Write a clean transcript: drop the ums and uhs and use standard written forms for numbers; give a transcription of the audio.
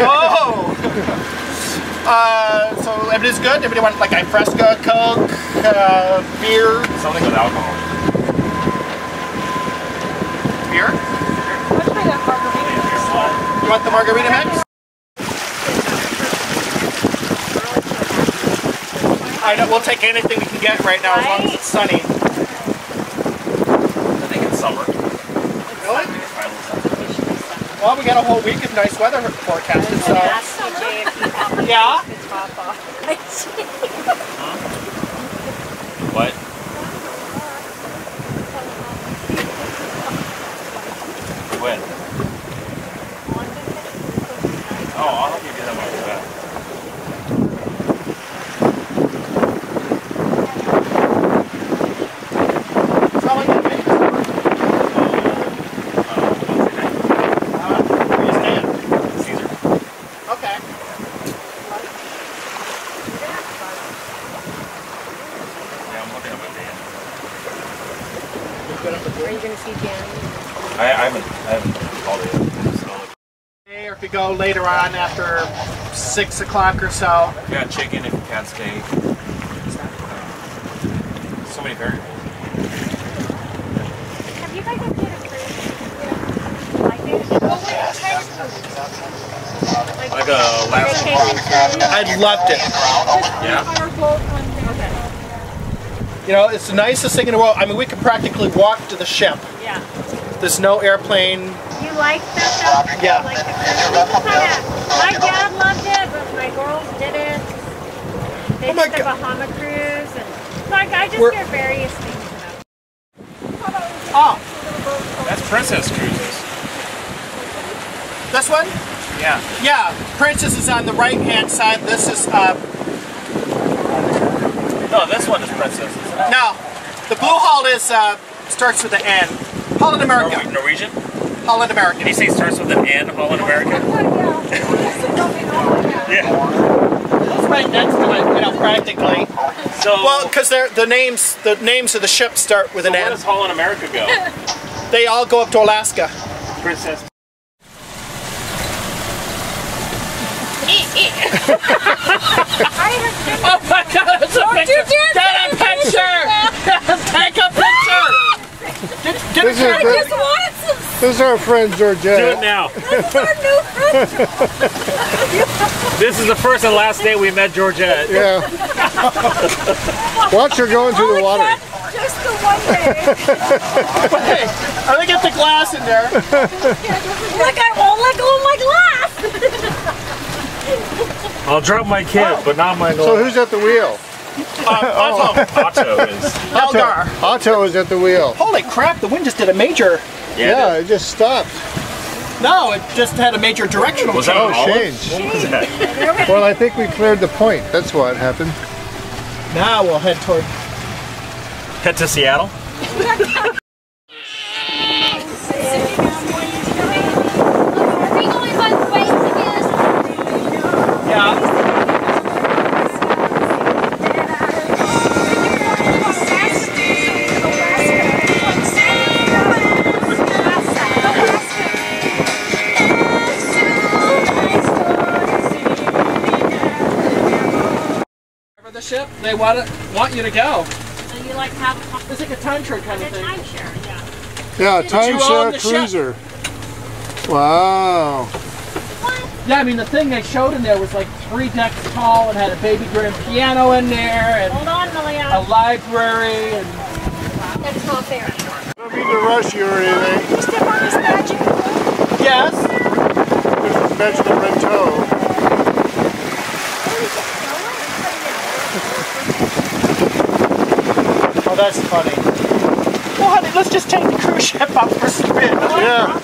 Oh! So everybody's good? Everybody want like a Fresca, Coke, beer? Something with alcohol. Beer? You want the margarita mix? I know, we'll take anything we can get right now as long as it's sunny. I think it's summer. Really? Well, we got a whole week of nice weather forecasted, so... Yeah? What? When? Oh, I'll help you get them on your back. Are you going to see Jan? I haven't called it yet. Or if we go later on after 6 o'clock or so. Yeah, chicken if you can't stay. So many variables. Have you guys ever had a cruise? Like it? Like a last I loved it. Yeah. You know, it's the nicest thing in the world. I mean, we could practically walk to the ship. Yeah. There's no airplane. You like that though? Yeah. Like my dad loved it, but my girls didn't. They did the Bahama cruise, and like I just hear various things about it. Oh. That's Princess Cruises. This one? Yeah. Yeah. Princess is on the right-hand side. This is, No, this one is Princess. no. The Blue Hull is, starts with an N. Holland America. Norwegian? Holland America. Did he say starts with an N, Holland America? Yeah. It's right next to it, you know, practically. So, well, because the names of the ships start with an N. Where does Holland America go? They all go up to Alaska. Princess. Oh my God! It's a picture. Get a picture. Take a picture. Get a picture. This is our friend Georgette. Do it now. This is the first and last day we met Georgette. Yeah. Watch her go into the water. Just the one day. Hey, I think get the glass in there. Look, I won't let go of my glass. I'll drop my kit, but not my glass. So who's at the wheel? Otto is. Elgar. Otto is at the wheel. Holy crap, the wind just did a major... Yeah, it just stopped. No, it just had a major directional change. Oh, change. What was that? Well, I think we cleared the point. That's what happened. Now we'll head toward... Head to Seattle? Yeah. The ship, they want you to go. So you like have it's like a timeshare kind of thing. Timeshare, yeah. Yeah, timeshare cruiser. Wow. Yeah, I mean the thing they showed in there was like 3 decks tall and had a baby grand piano in there and hold on, Malia. A library and. That's not fair. I don't mean to rush you or anything. You step on this magic. This Yes. is Benjamin Oh, that's funny. Well, honey, let's just take the cruise ship up for a spin. Yeah.